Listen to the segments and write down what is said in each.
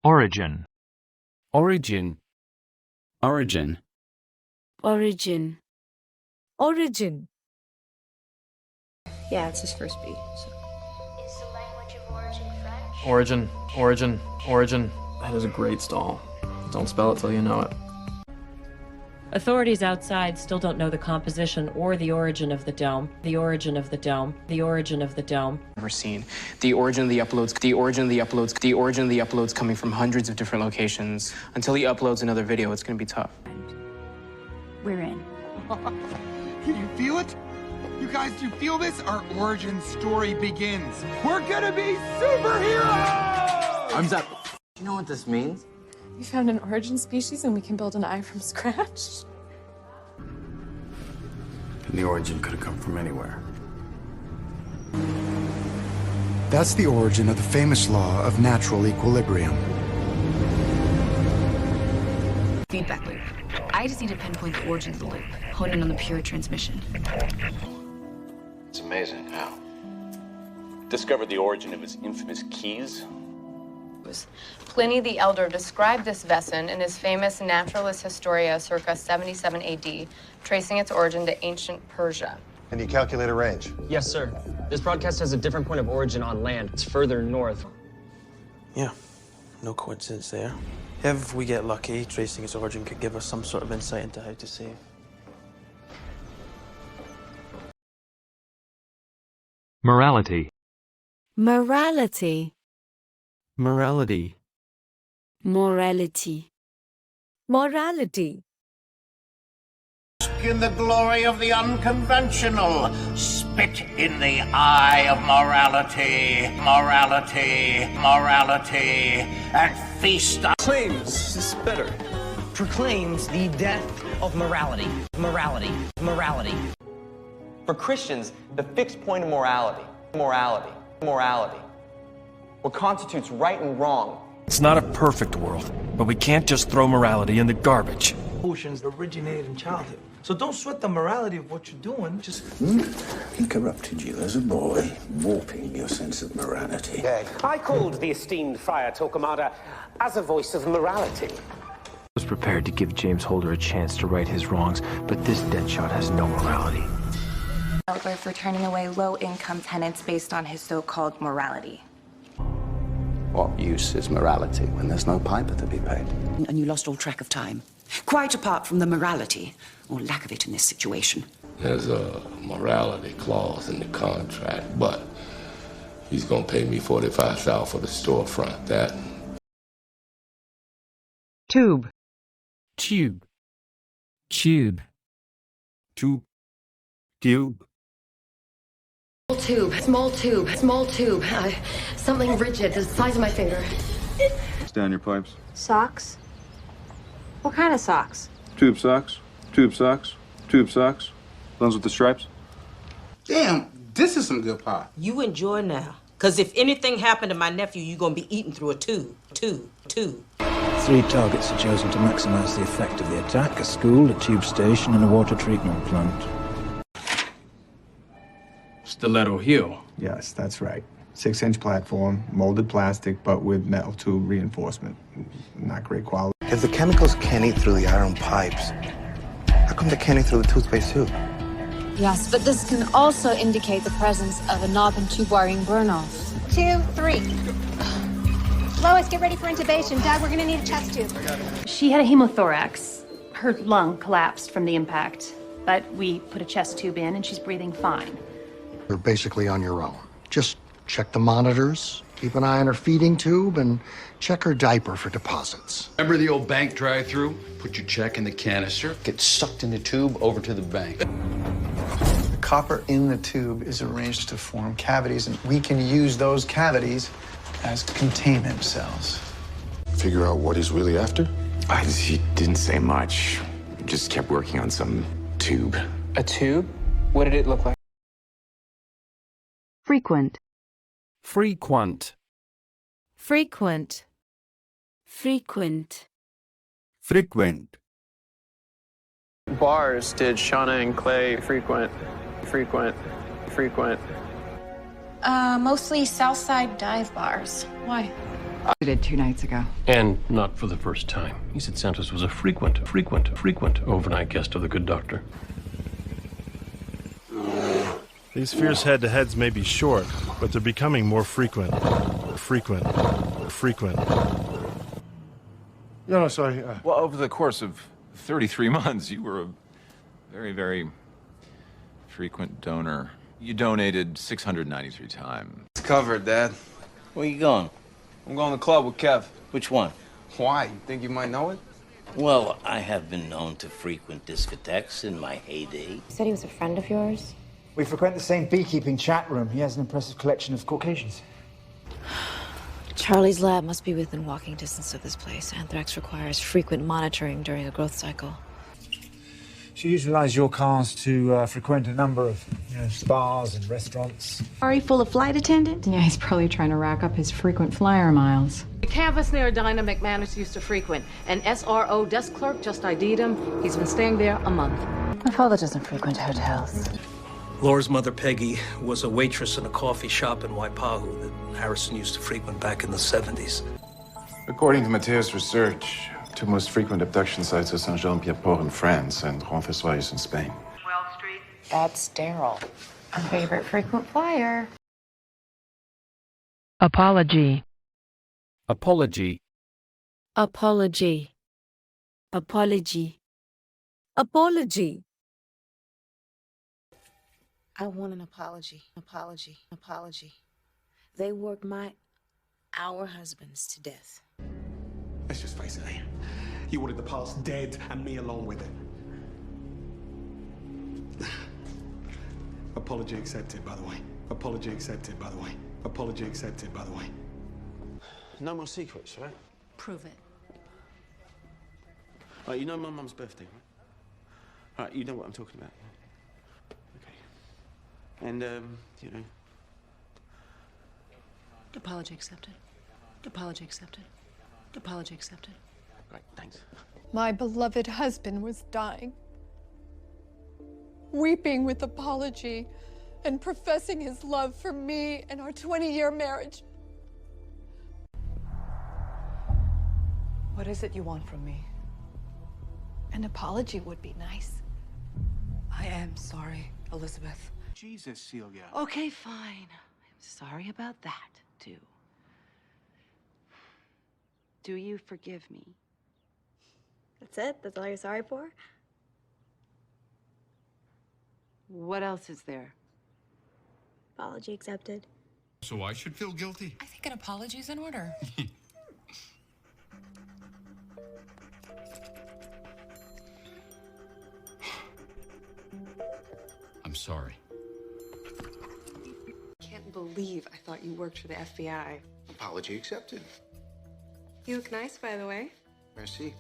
origin, origin, origin, origin, origin. Yeah, it's his first beat. So. Is the language of origin French? Origin, origin, origin. That is a great stall. Don't spell it till you know it. Authorities outside still don't know the composition or the origin of the dome. The origin of the dome. The origin of the dome. Never seen. The origin of the uploads, the origin of the uploads, the origin of the uploads coming from hundreds of different locations. Until he uploads another video, it's gonna be tough. We're in. Can you feel it? You guys, do you feel this? Our origin story begins. We're gonna be superheroes! Arms up. You know what this means? We found an origin species and we can build an eye from scratch. And the origin could have come from anywhere. That's the origin of the famous law of natural equilibrium. Feedback loop. I just need to pinpoint the origin of the loop, hone in on the pure transmission. It's amazing how. Discovered the origin of his infamous keys. Pliny the Elder described this vessel in his famous Naturalis Historia circa 77 AD, tracing its origin to ancient Persia. Can you calculate a range? Yes, sir. This broadcast has a different point of origin on land. It's further north. Yeah, no coincidence there. If we get lucky, tracing its origin could give us some sort of insight into how to save. morality, Morality, Morality, morality, morality. In the glory of the unconventional, spit in the eye of morality, morality, morality, and feast on... Claims is better. Proclaims the death of morality, morality, morality. For Christians, the fixed point of morality, morality, morality, what constitutes right and wrong. It's not a perfect world, but we can't just throw morality in the garbage. Emotions originate in childhood. So don't sweat the morality of what you're doing, just... He corrupted you as a boy, warping your sense of morality. I called the esteemed Friar Torquemada as a voice of morality. I was prepared to give James Holder a chance to right his wrongs, but this deadshot has no morality. For turning away low-income tenants based on his so-called morality. What use is morality when there's no piper to be paid? And you lost all track of time. Quite apart from the morality, or lack of it in this situation. There's a morality clause in the contract, but he's gonna pay me $45,000 for the storefront. That. tube, Tube. Tube. Tube. Tube. Small tube. Something rigid, the size of my finger. Down your pipes. Socks? What kind of socks? Tube socks. Tube socks. Tube socks. Ones with the stripes. Damn, this is some good pie. You enjoy now. Because if anything happened to my nephew, you're going to be eaten through a tube. Tube. 3 targets are chosen to maximize the effect of the attack: a school, a tube station, and a water treatment plant. Stiletto heel. Yes, that's right. 6-inch platform, molded plastic, but with metal tube reinforcement. Not great quality. If the chemicals can't eat through the iron pipes, how come they can't eat through the toothpaste tube? Yes, but this can also indicate the presence of a knob and tube wiring burn-off. 2, 3. Lois, get ready for intubation. Dad, we're gonna need a chest tube. She had a hemothorax. Her lung collapsed from the impact, but we put a chest tube in and she's breathing fine. You're basically on your own. Just check the monitors, keep an eye on her feeding tube, and check her diaper for deposits. Remember the old bank drive-through? Put your check in the canister, get sucked in the tube over to the bank. The copper in the tube is arranged to form cavities, and we can use those cavities as containment cells. Figure out what he's really after? He didn't say much. Just kept working on some tube. A tube? What did it look like? Frequent, Frequent. frequent, frequent. Frequent. Bars did Shauna and Clay frequent. Mostly Southside dive bars. Why? I did 2 nights ago. And not for the first time. He said Santos was a frequent overnight guest of the good doctor. These fierce head-to-heads may be short, but they're becoming more frequent. No, sorry. Well, over the course of 33 months, you were a very, very frequent donor. You donated 693 times. It's covered, Dad. Where you going? I'm going to the club with Kev. Which one? Why? You think you might know it? Well, I have been known to frequent discotheques in my heyday. You said he was a friend of yours? We frequent the same beekeeping chat room. He has an impressive collection of Caucasians. Charlie's lab must be within walking distance of this place. Anthrax requires frequent monitoring during a growth cycle. She utilized your cars to frequent a number of spas and restaurants. Are you full of flight attendant? Yeah, he's probably trying to rack up his frequent flyer miles. The campus near Dinah McManus used to frequent. An SRO desk clerk just ID'd him. He's been staying there a month. My father doesn't frequent hotels. Laura's mother, Peggy, was a waitress in a coffee shop in Waipahu that Harrison used to frequent back in the 70s. According to Mateo's research, 2 most frequent abduction sites are Saint-Jean-Pied-Port in France and Roncesvalles in Spain. That's Daryl, our favorite frequent flyer. Apology. Apology. Apology. Apology. Apology. I want an apology. Apology. Apology. They worked our husbands to death. Let's just face it, eh? You wanted the past dead and me along with it. Apology accepted, by the way. Apology accepted, by the way. Apology accepted, by the way. No more secrets, right? Prove it. Right, you know my mum's birthday, right? Right, you know what I'm talking about. Okay. And, you know. Apology accepted. Apology accepted. Apology accepted. Great, thanks. My beloved husband was dying, weeping with apology and professing his love for me and our 20-year marriage. What is it you want from me? An apology would be nice. I am sorry, Elizabeth. Jesus, Celia. Okay, fine. I'm sorry about that, too. Do you forgive me? That's it? That's all you're sorry for? What else is there? Apology accepted. So I should feel guilty? I think an apology is in order. I'm sorry. Can't believe I thought you worked for the FBI. Apology accepted. You look nice, by the way. Merci.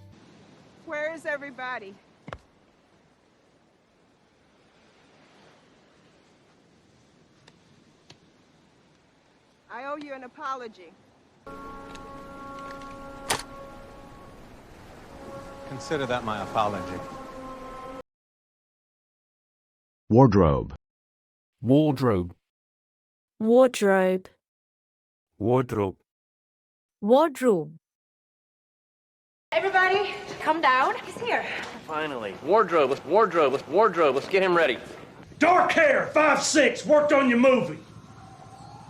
Where is everybody? I owe you an apology. Consider that my apology. Wardrobe. Wardrobe. Wardrobe. Wardrobe. Wardrobe. Everybody, come down. He's here. Finally. Wardrobe, let's get him ready. Dark hair, 5'6", worked on your movie.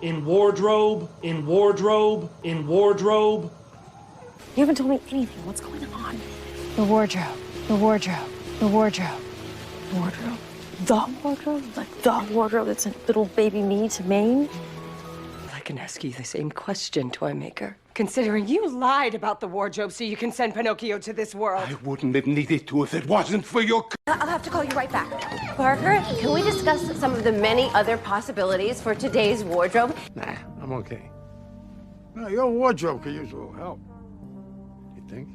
In wardrobe. You haven't told me anything. What's going on? The wardrobe. The wardrobe. The wardrobe. Wardrobe? The wardrobe? Like the wardrobe that's a little baby me to Maine? I can ask you the same question, toy maker. Considering you lied about the wardrobe so you can send Pinocchio to this world. I wouldn't have needed to if it wasn't for your... I'll have to call you right back. Parker, can we discuss some of the many other possibilities for today's wardrobe? Nah, I'm okay. No, your wardrobe could use a little help. You think?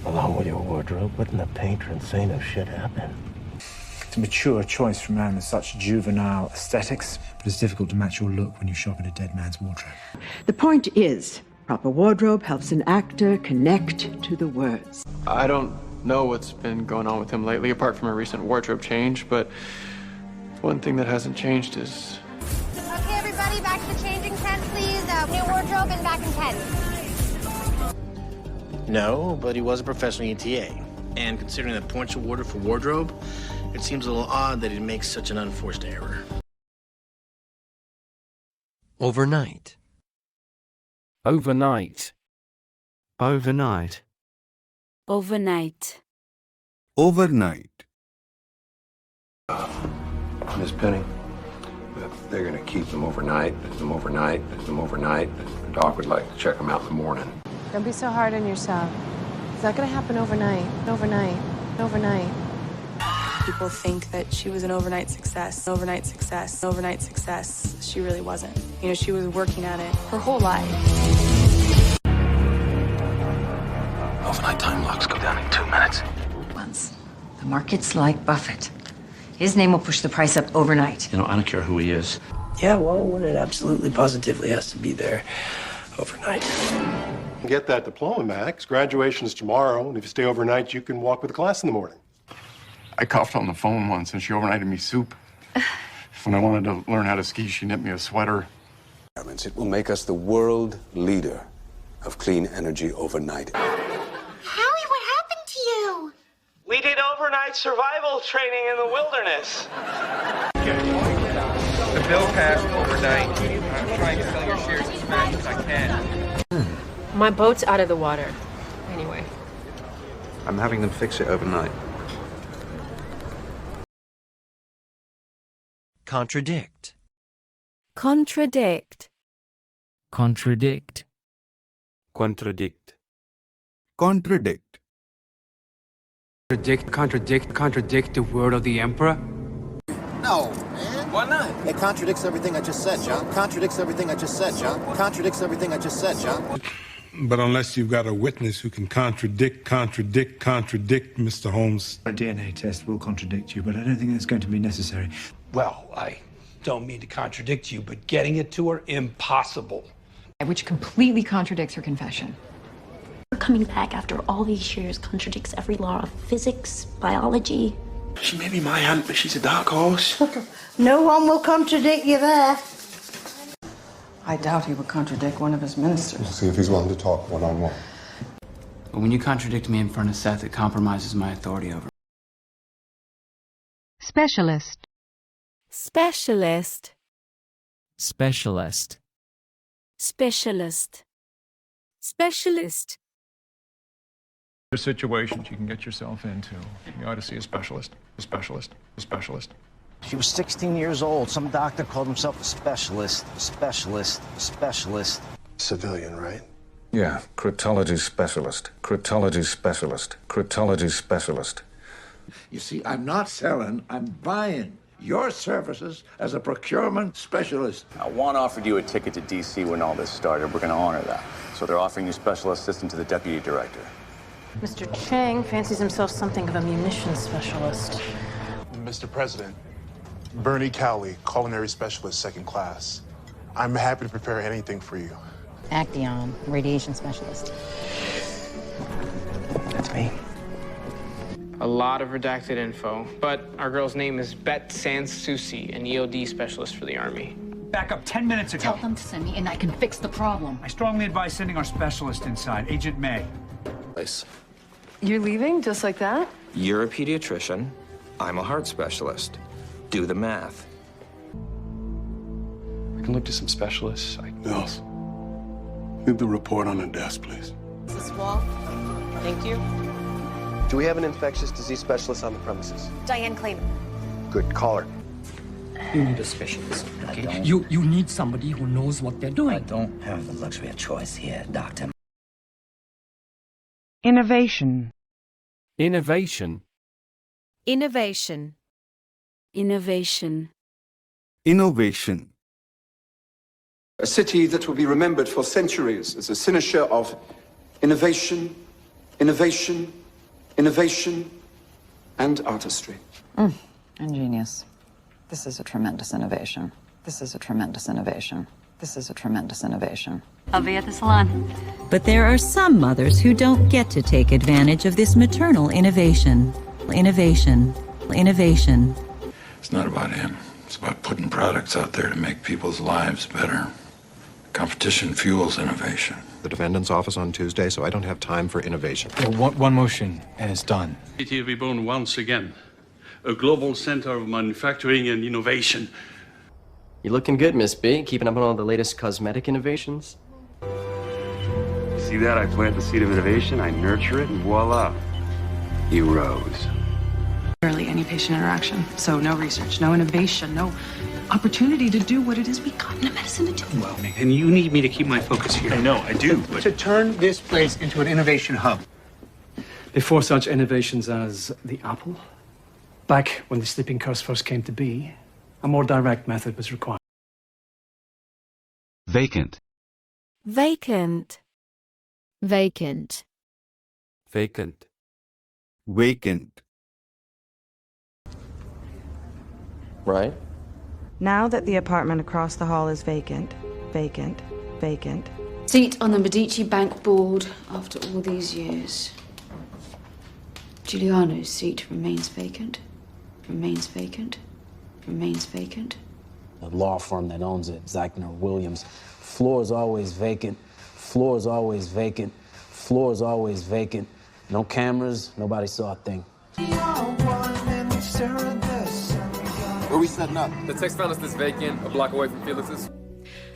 Along with your wardrobe, wouldn't the patron saint of shit happen? It's a mature choice from a man with such juvenile aesthetics, but it's difficult to match your look when you shop in a dead man's wardrobe. The point is, proper wardrobe helps an actor connect to the words. I don't know what's been going on with him lately, apart from a recent wardrobe change, but one thing that hasn't changed is... Okay, everybody, back to the changing tent, please. new wardrobe and back in 10. No, but he was a professional ETA. And considering the points awarded for wardrobe, it seems a little odd that he makes such an unforced error. Overnight. Overnight. Overnight. Overnight. Overnight. Miss Penny, they're going to keep them overnight, The doc would like to check them out in the morning. Don't be so hard on yourself. It's not going to happen overnight. People think that she was an overnight success. She really wasn't. You know, she was working at it her whole life. Overnight time locks go down in 2 minutes. Once. The market's like Buffett. His name will push the price up overnight. You know, I don't care who he is. Yeah, well, when it absolutely positively has to be there overnight. Get that diploma, Max. Graduation's tomorrow, and if you stay overnight, you can walk with the class in the morning. I coughed on the phone once, and she overnighted me soup. When I wanted to learn how to ski, she knit me a sweater. It will make us the world leader of clean energy overnight. Howie, what happened to you? We did overnight survival training in the wilderness. The bill passed overnight. I'm trying to sell your shares as fast as I can. My boat's out of the water. Anyway. I'm having them fix it overnight. Contradict. Contradict. Contradict. Contradict. Contradict. Contradict the word of the emperor? No, man. Why not? It contradicts everything I just said, John. Contradicts everything I just said, John. Contradicts everything I just said, John. But unless you've got a witness who can contradict Mr. Holmes. A DNA test will contradict you, but I don't think that's going to be necessary. Well, I don't mean to contradict you, but getting it to her, impossible. Which completely contradicts her confession. Coming back after all these years contradicts every law of physics, biology. She may be my aunt, but she's a dark horse. No one will contradict you there. I doubt he would contradict one of his ministers. We'll see if he's willing to talk one-on-one. But when you contradict me in front of Seth, it compromises my authority over. Specialist. Specialist. Specialist. Specialist. Specialist. The situations you can get yourself into. You ought to see a specialist. A specialist. A specialist. She was 16 years old. Some doctor called himself a specialist. A specialist. A specialist. Civilian, right? Yeah, cryptology specialist. Cryptology specialist. Cryptology specialist. You see, I'm not selling, I'm buying your services as a procurement specialist. One offered you a ticket to D.C. when all this started. We're going to honor that. So they're offering you special assistant to the deputy director. Mr. Chang fancies himself something of a munitions specialist. Mr. President, Bernie Cowley, culinary specialist, second class. I'm happy to prepare anything for you. Acteon, radiation specialist. That's me. A lot of redacted info, but our girl's name is Bet Sansusi, an EOD specialist for the Army. Back up 10 minutes ago. Tell them to send me and I can fix the problem. I strongly advise sending our specialist inside, Agent May. You're leaving just like that? You're a pediatrician. I'm a heart specialist. Do the math. I can look to some specialists. Nels, leave the report on the desk, please. This wall. Thank you. Do we have an infectious disease specialist on the premises? Diane Clayton. Good, call her. You need a specialist, okay? You need somebody who knows what they're doing. I don't have the luxury of choice here, Doctor. Innovation. Innovation. Innovation. Innovation. Innovation. A city that will be remembered for centuries as a cynosure of innovation, innovation, innovation, and artistry. Ingenious. This is a tremendous innovation. This is a tremendous innovation. This is a tremendous innovation. I'll be at the salon. But there are some mothers who don't get to take advantage of this maternal innovation. Innovation. Innovation. It's not about him. It's about putting products out there to make people's lives better. Competition fuels innovation. The defendant's office on Tuesday, so I don't have time for innovation. One motion, and it's done. City reborn once again. A global center of manufacturing and innovation. You're looking good, Miss B. Keeping up on all the latest cosmetic innovations. See that? I plant the seed of innovation, I nurture it, and voila. You rose. Barely any patient interaction, so no research, no innovation, no opportunity to do what it is we got into medicine to do. Well, and you need me to keep my focus here. I know, I do, but... To turn this place into an innovation hub. Before such innovations as the apple, back when the sleeping curse first came to be, a more direct method was required. Vacant. Vacant. Vacant. Vacant. Vacant. Right? Now that the apartment across the hall is vacant, vacant, vacant. Seat on the Medici Bank board after all these years. Giuliano's seat remains vacant, remains vacant, remains vacant. The law firm that owns it, Zachner Williams. Floor is always vacant. Floor is always vacant. Floor is always vacant. No cameras, nobody saw a thing. Where are we setting up? The text found us this vacant, a block away from Felix's.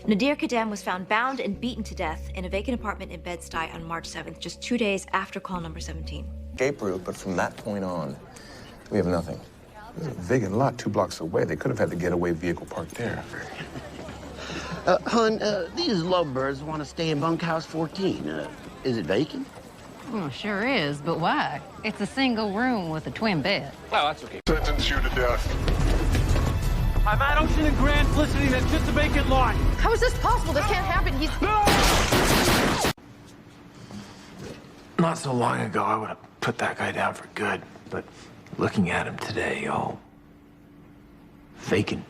Nadir Kadam was found bound and beaten to death in a vacant apartment in Bed-Stuy on March 7th, just 2 days after call number 17. Escape route, but from that point on, we have nothing. There's a vacant lot 2 blocks away. They could have had the getaway vehicle parked there. Hun, these lovebirds want to stay in bunkhouse 14. Is it vacant? Oh, sure is, but why? It's a single room with a twin bed. Oh, that's okay. Sentence you to death. I'm at Ocean and Grand soliciting that's just a vacant lot. How is this possible? This can't happen. He's... Not so long ago, I would have put that guy down for good, but looking at him today, all vacant.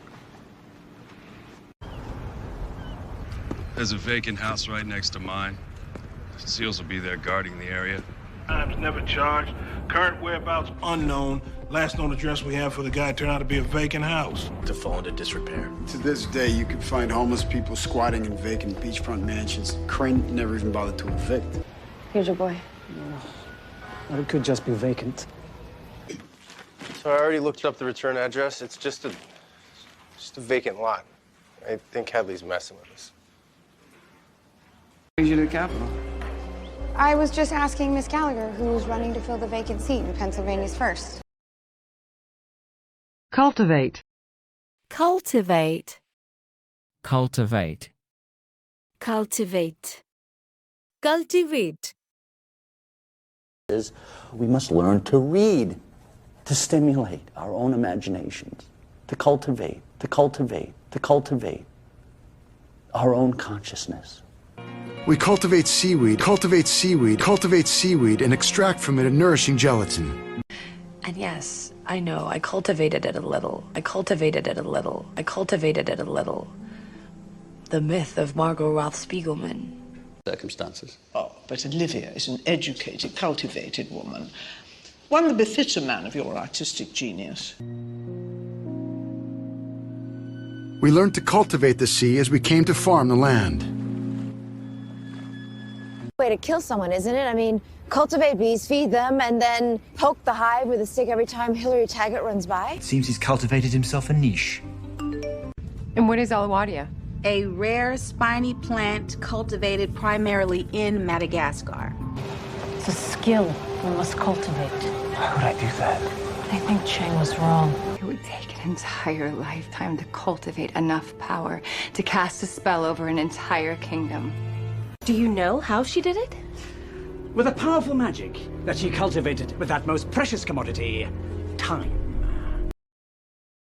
There's a vacant house right next to mine. SEALs will be there guarding the area. Times never charged. Current whereabouts unknown. Last known address we have for the guy turned out to be a vacant house. To fall into disrepair. To this day, you can find homeless people squatting in vacant beachfront mansions. Crane never even bothered to evict. Here's your boy. Or it could just be vacant. So I already looked up the return address. It's just a vacant lot. I think Headley's messing with us. Brings you to the Capitol. I was just asking Miss Gallagher, who's running to fill the vacant seat in Pennsylvania's first. Cultivate. Cultivate. Cultivate. Cultivate. Cultivate. We must learn to read, to stimulate our own imaginations, to cultivate our own consciousness. We cultivate seaweed, and extract from it a nourishing gelatin. And yes, I know, I cultivated it a little. I cultivated it a little. I cultivated it a little. The myth of Margot Roth Spiegelman. Circumstances. Oh, but Olivia is an educated, cultivated woman. One that befits a man of your artistic genius. We learned to cultivate the sea as we came to farm the land. Way to kill someone, isn't it? I mean, cultivate bees, feed them, and then poke the hive with a stick every time Hillary Taggart runs by? It seems he's cultivated himself a niche. And what is alawadia? A rare spiny plant cultivated primarily in Madagascar. It's a skill we must cultivate. Why would I do that? I think Cheng was wrong. It would take an entire lifetime to cultivate enough power to cast a spell over an entire kingdom. Do you know how she did it? With a powerful magic that she cultivated with that most precious commodity, time.